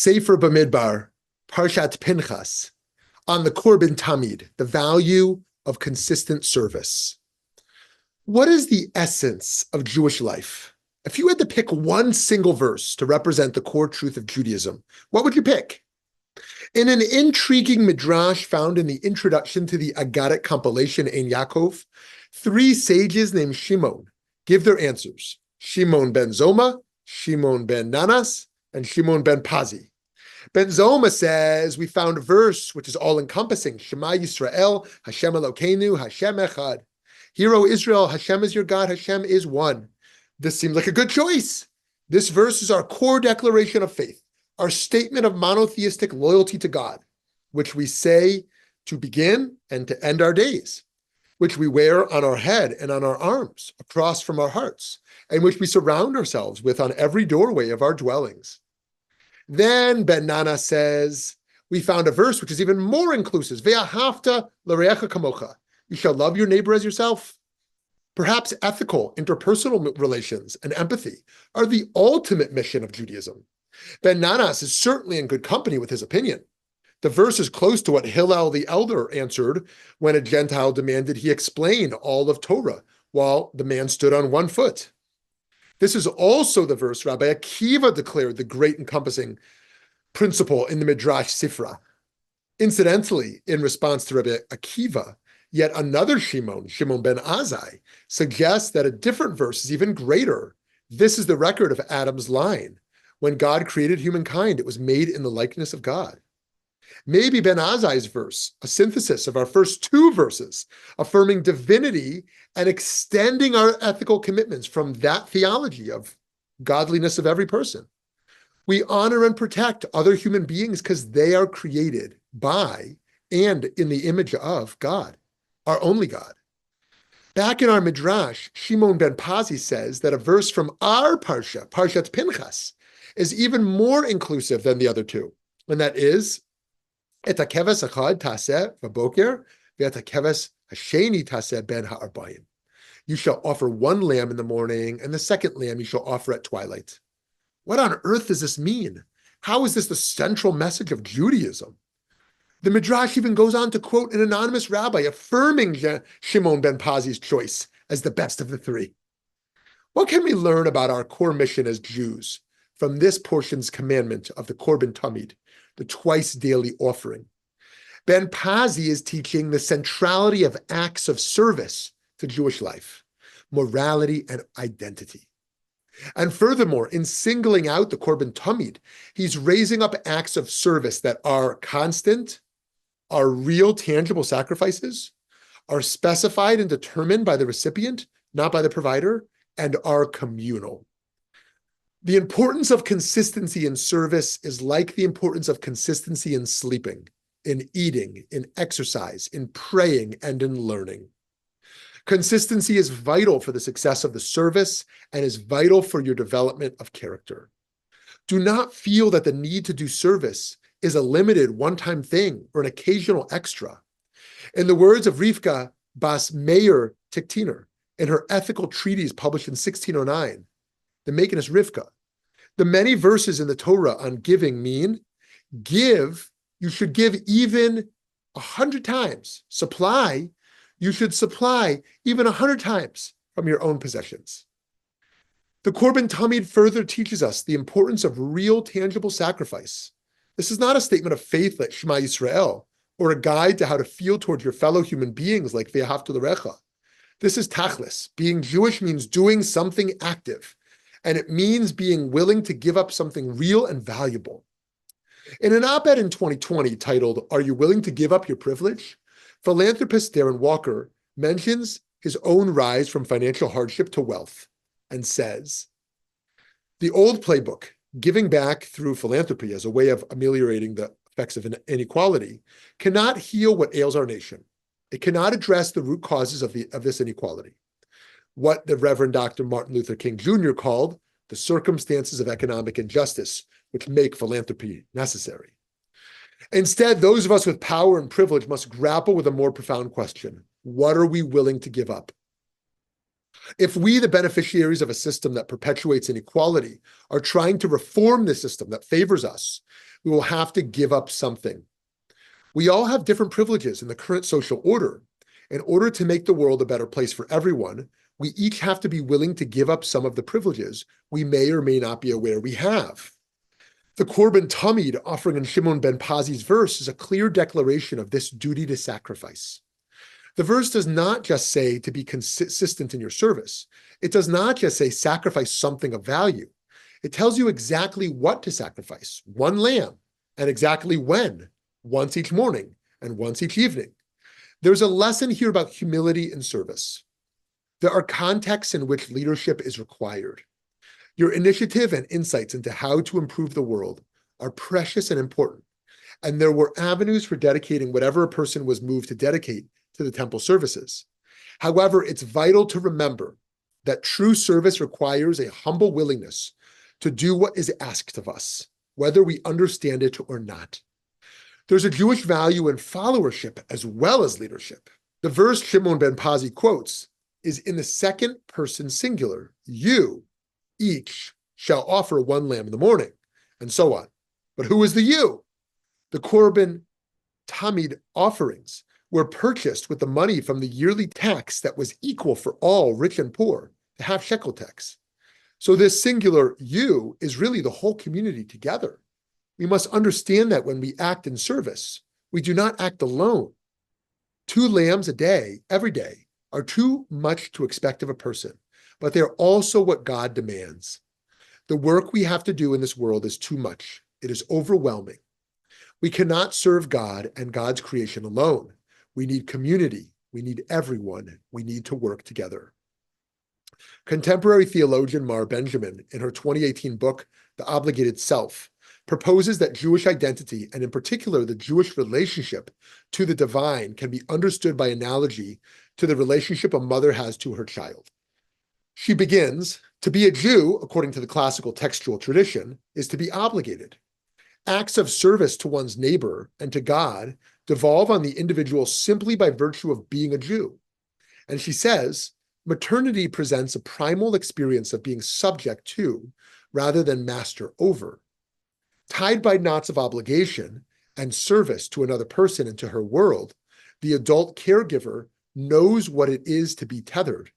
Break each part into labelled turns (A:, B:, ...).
A: Sefer Bamidbar, Parshat Pinchas, on the Korban Tamid, the value of consistent service. What is the essence of Jewish life? If you had to pick one single verse to represent the core truth of Judaism, what would you pick? In an intriguing Midrash found in the introduction to the Agadic compilation Ein Yaakov, three sages named Shimon give their answers: Shimon ben Zoma, Shimon ben Nanas, and Shimon ben Pazi. Ben Zoma says, we found a verse which is all-encompassing: Shema Yisrael, Hashem Elokeinu, Hashem Echad. Hear, O Israel, Hashem is your God, Hashem is one. This seems like a good choice. This verse is our core declaration of faith, our statement of monotheistic loyalty to God, which we say to begin and to end our days, which we wear on our head and on our arms, across from our hearts, and which we surround ourselves with on every doorway of our dwellings. Then Ben Nana says, we found a verse which is even more inclusive. Ve'ahavta l'reacha kamocha. You shall love your neighbor as yourself. Perhaps ethical, interpersonal relations and empathy are the ultimate mission of Judaism. Ben Nanas is certainly in good company with his opinion. The verse is close to what Hillel the elder answered when a Gentile demanded he explain all of Torah while the man stood on one foot. This is also the verse Rabbi Akiva declared the great encompassing principle in the Midrash Sifra. Incidentally, in response to Rabbi Akiva, yet another Shimon, Shimon ben Azai, suggests that a different verse is even greater. This is the record of Adam's line. When God created humankind, it was made in the likeness of God. Maybe Ben Azai's verse, a synthesis of our first two verses, affirming divinity and extending our ethical commitments from that theology of godliness of every person. We honor and protect other human beings because they are created by and in the image of God, our only God. Back in our Midrash, Shimon ben Pazi says that a verse from our Parsha, Parshat Pinchas, is even more inclusive than the other two, and that is, Et hakeves echad taseh v'boker, ve'et hakeves hasheni taseh ben ha'arbayim. You shall offer one lamb in the morning, and the second lamb you shall offer at twilight. What on earth does this mean? How is this the central message of Judaism? The Midrash even goes on to quote an anonymous rabbi affirming Shimon ben Pazi's choice as the best of the three. What can we learn about our core mission as Jews from this portion's commandment of the Korban Tamid, the twice daily offering? Ben Pazi is teaching the centrality of acts of service to Jewish life, morality, and identity. And furthermore, in singling out the Korban Tamid, he's raising up acts of service that are constant, are real, tangible sacrifices, are specified and determined by the recipient, not by the provider, and are communal. The importance of consistency in service is like the importance of consistency in sleeping, in eating, in exercise, in praying, and in learning. Consistency is vital for the success of the service and is vital for your development of character. Do not feel that the need to do service is a limited one-time thing or an occasional extra. In the words of Rivka Bas Meir Tiktiner, in her ethical treatise published in 1609, the Mekinus Rivka, the many verses in the Torah on giving mean, give, you should give even 100 times. Supply, you should supply even 100 times from your own possessions. The Korban Tamid further teaches us the importance of real, tangible sacrifice. This is not a statement of faith like Shema Yisrael, or a guide to how to feel towards your fellow human beings like Ve'ahavta l'recha. This is tachlis. Being Jewish means doing something active, and it means being willing to give up something real and valuable. In an op-ed in 2020 titled, "Are You Willing to Give Up Your Privilege?" philanthropist Darren Walker mentions his own rise from financial hardship to wealth and says, the old playbook, giving back through philanthropy as a way of ameliorating the effects of inequality, cannot heal what ails our nation. It cannot address the root causes of this inequality, what the Reverend Dr. Martin Luther King Jr. called the circumstances of economic injustice, which make philanthropy necessary. Instead, those of us with power and privilege must grapple with a more profound question. What are we willing to give up? If we, the beneficiaries of a system that perpetuates inequality, are trying to reform the system that favors us, we will have to give up something. We all have different privileges in the current social order. In order to make the world a better place for everyone, we each have to be willing to give up some of the privileges we may or may not be aware we have. The Korban Tamid offering in Shimon ben Pazi's verse is a clear declaration of this duty to sacrifice. The verse does not just say to be consistent in your service. It does not just say sacrifice something of value. It tells you exactly what to sacrifice, one lamb, and exactly when, once each morning and once each evening. There's a lesson here about humility in service. There are contexts in which leadership is required. Your initiative and insights into how to improve the world are precious and important, and there were avenues for dedicating whatever a person was moved to dedicate to the temple services. However, it's vital to remember that true service requires a humble willingness to do what is asked of us, whether we understand it or not. There's a Jewish value in followership as well as leadership. The verse Shimon ben Pazi quotes is in the second person singular. You, each, shall offer one lamb in the morning, and so on. But who is the you? The Korban Tamid offerings were purchased with the money from the yearly tax that was equal for all, rich and poor, the half shekel tax. So this singular you is really the whole community together. We must understand that when we act in service, we do not act alone. 2 lambs a day, every day, are too much to expect of a person, but they're also what God demands. The work we have to do in this world is too much. It is overwhelming. We cannot serve God and God's creation alone. We need community. We need everyone. We need to work together. Contemporary theologian Mar Benjamin, in her 2018 book, The Obligated Self, proposes that Jewish identity, and in particular the Jewish relationship to the divine, can be understood by analogy to the relationship a mother has to her child. She begins, to be a Jew, according to the classical textual tradition, is to be obligated. Acts of service to one's neighbor and to God devolve on the individual simply by virtue of being a Jew. And she says, maternity presents a primal experience of being subject to, rather than master over. Tied by knots of obligation and service to another person and to her world, the adult caregiver knows what it is to be tethered,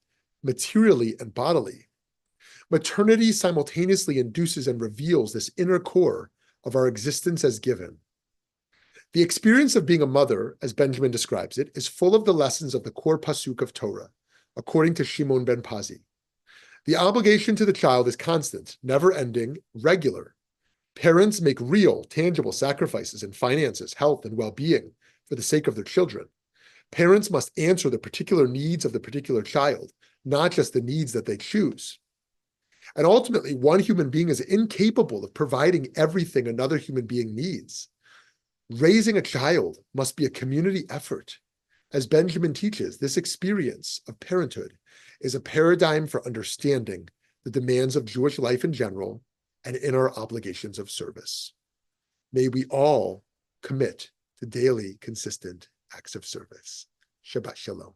A: materially and bodily. Maternity simultaneously induces and reveals this inner core of our existence as given. The experience of being a mother, as Benjamin describes it, is full of the lessons of the core pasuk of Torah, according to Shimon ben Pazi. The obligation to the child is constant, never-ending, regular. Parents make real, tangible sacrifices in finances, health, and well-being for the sake of their children. Parents must answer the particular needs of the particular child, not just the needs that they choose. And ultimately, one human being is incapable of providing everything another human being needs. Raising a child must be a community effort. As Benjamin teaches, this experience of parenthood is a paradigm for understanding the demands of Jewish life in general and in our obligations of service. May we all commit to daily, consistent acts of service. Shabbat Shalom.